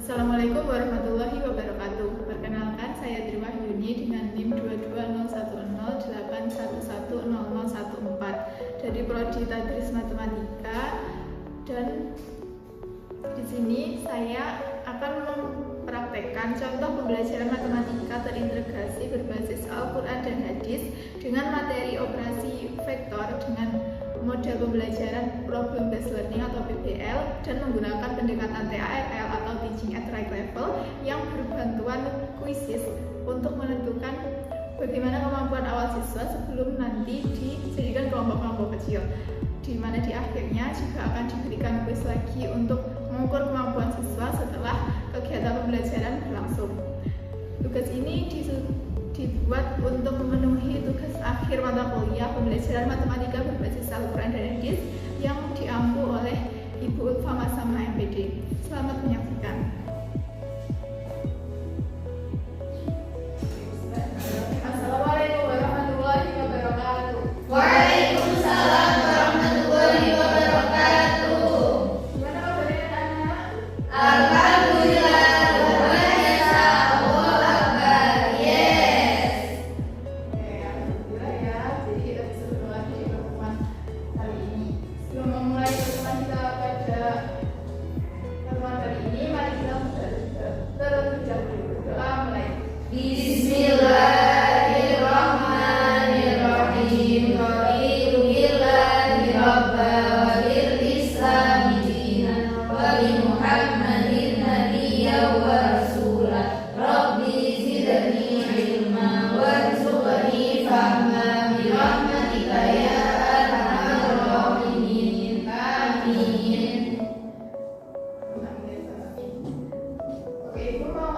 Assalamualaikum warahmatullahi wabarakatuh. Perkenalkan, saya Tri Wahyuni dengan NIM 22010811014 dari Prodi Tadris Matematika, dan di sini saya akan mempraktekkan contoh pembelajaran matematika terintegrasi berbasis Al-Quran dan Hadis dengan materi operasi vektor dengan model pembelajaran Problem Based Learning atau PBL dan menggunakan pendekatan TALL atau Teaching at Right Level yang berbantuan kuisis untuk menentukan bagaimana kemampuan awal siswa sebelum nanti dijadikan kelompok-kelompok kecil, di mana di akhirnya juga akan diberikan kuis lagi untuk mengukur kemampuan siswa setelah kegiatan pembelajaran berlangsung. Tugas ini dibuat untuk memenuhi tugas akhir mata kuliah pembelajaran matematika berbasis Al-Quran dan Hadis yang diampu oleh Ibu Ulfa Masama MPD. Selamat menyaksikan. Assalamualaikum warahmatullahi wabarakatuh. Waalaikumsalam warahmatullahi wabarakatuh. Gimana kabarnya anak-anak? Alhamdulillah, luar biasa, Allahu Akbar, yes. Oke, alhamdulillah ya. Jadi kita bisa bertemu lagi di pertemuan kali ini. Sebelum memulai pertemuan kita pada pertemuan kali ini, mari kita terlebih dahulu berdoa mulai. Bismillahirrahmanirrahim. Raditu billahi rabba wa bil islami dinan wa bi Muhammadin nabiyya wa rasula. Rabbi zidni ilma warzuqni fahma bi rahmatika ya arhamar rahimin. Amin. Oke, Ibu mau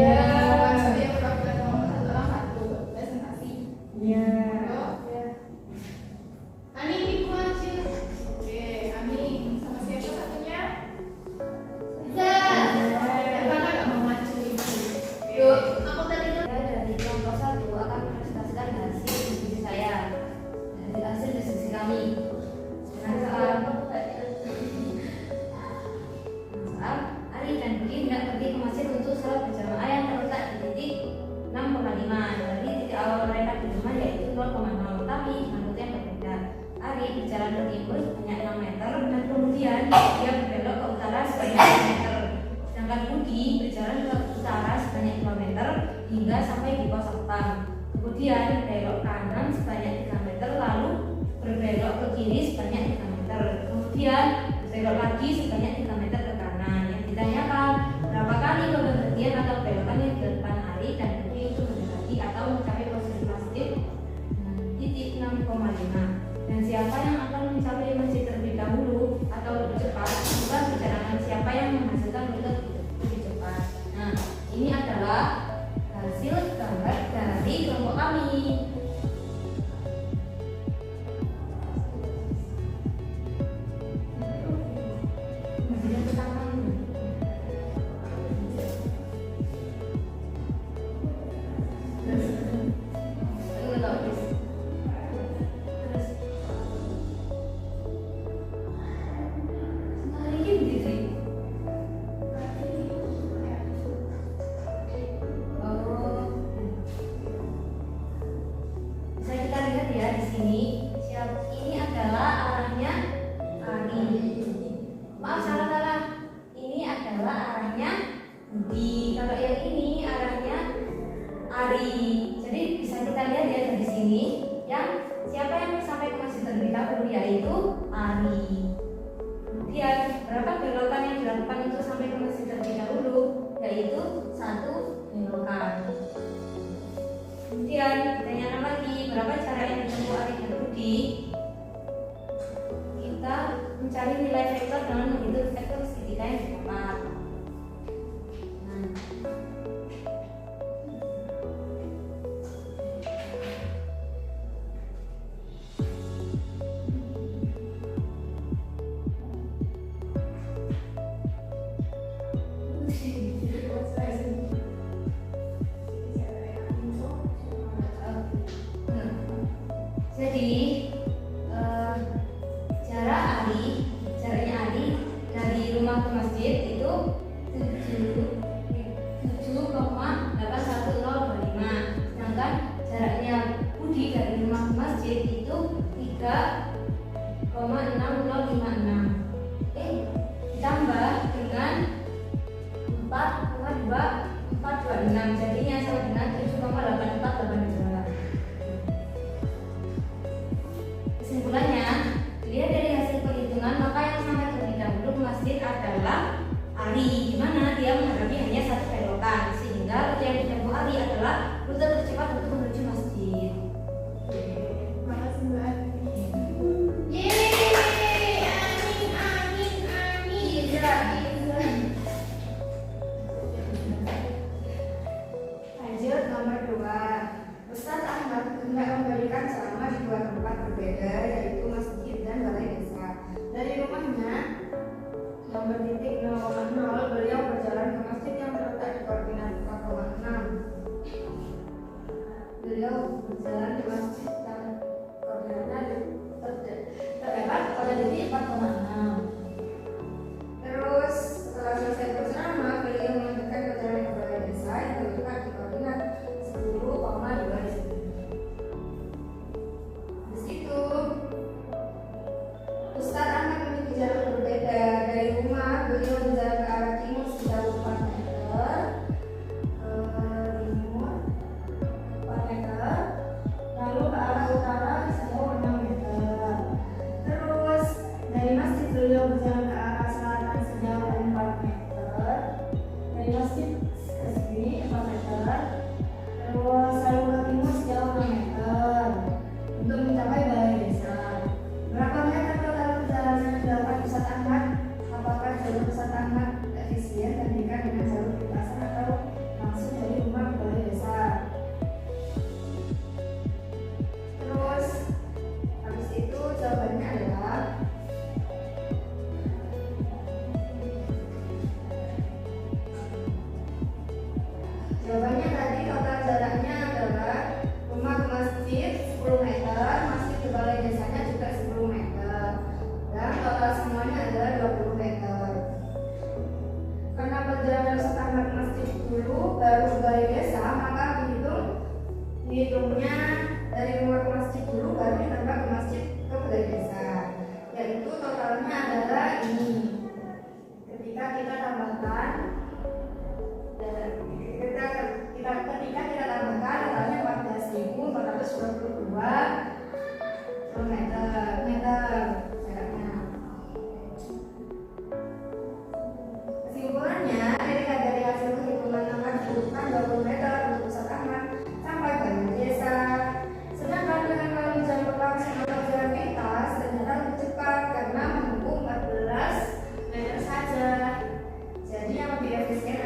Iya. Setiap program nomor satu orang satu presentasi. Iya. Ani ibu aja. Oke, Ani sama siapa satunya? Siapa nggak mau maju ibu? Yuk, aku tadi dari kelompok 1 akan mempresentasikan hasil diskusi saya. Hasil diskusi kami. Soal Ari dan Budi hendak pergi ke masjid untuk sholat berjamaah yang terletak di titik 6,5 dari titik awal mereka di rumah yaitu 0,0, tapi dengan rute yang berbeda. Ari berjalan ke timur sebanyak 6 meter dan kemudian dia berbelok ke utara sebanyak 2 meter. Sedangkan Budi berjalan ke utara sebanyak 2 meter hingga sampai di pos satpam. Kemudian belok kanan sebanyak 3 meter lalu berbelok ke kiri sebanyak 3 meter. Kemudian berbelok lagi sebanyak 3 meter ke kanan. Yang ditanyakan berapa kali pemberhentian atau belokan yang dilakukan Ari dan Budi untuk mendekati atau mencapai posisi masjid titik 6,5. Dan siapa yang akan mencapai masjid terlebih dahulu atau lebih cepat, bukan perjalanan siapa yang menghasilkan rute lebih cepat. Nah, ini adalah hasil gambar dari kelompok kami. Mencari nilai vektor dengan menghitung vektor segitiga yang didapat. Jadi jaraknya Ari dari rumah ke masjid itu 7,81025. Sedangkan jaraknya Budi dari rumah ke masjid itu 3,6056. Ditambah dengan 4,2426 jadinya sama dengan 7,8482. Kesimpulannya, dilihat dari hasil perhitungan, maka yang sampai terlebih dahulu ke masjid adalah Ari, di mana dia menghadapi hanya satu belokan, sehingga rute yang ditempuh Ari adalah rute tercepat untuk menuju masjid. Makasih Mbak Ani. Lanjut nomor 2. Ustadz Ahmad hendak memberikan ceramah di 2 tempat berbeda, yaitu masjid dan balai desa. Dari rumahnya nomor titik 0,0 Jawabannya tadi total jaraknya adalah rumah ke masjid 10 meter, masjid ke balai desanya juga 10 meter, dan total semuanya adalah 20 meter. Karena perjalanan pertama ke masjid dulu baru ke balai desa, maka dihitungnya dari rumah ke masjid dulu baru ditambah ke masjid ke balai desa, yaitu totalnya adalah ini. Ketika kita tambahkan ketika kita tambahkan totalnya 14.422 meter jaraknya. Kesimpulannya, dari hasil perhitungan akan dibutuhkan 20 meter untuk pusat taman sampai balai desa. Sedangkan dengan melalui jalur langsung atau jalan pintas ternyata lebih cepat karena menempuh 14 meter saja. Jadi yang lebih efisien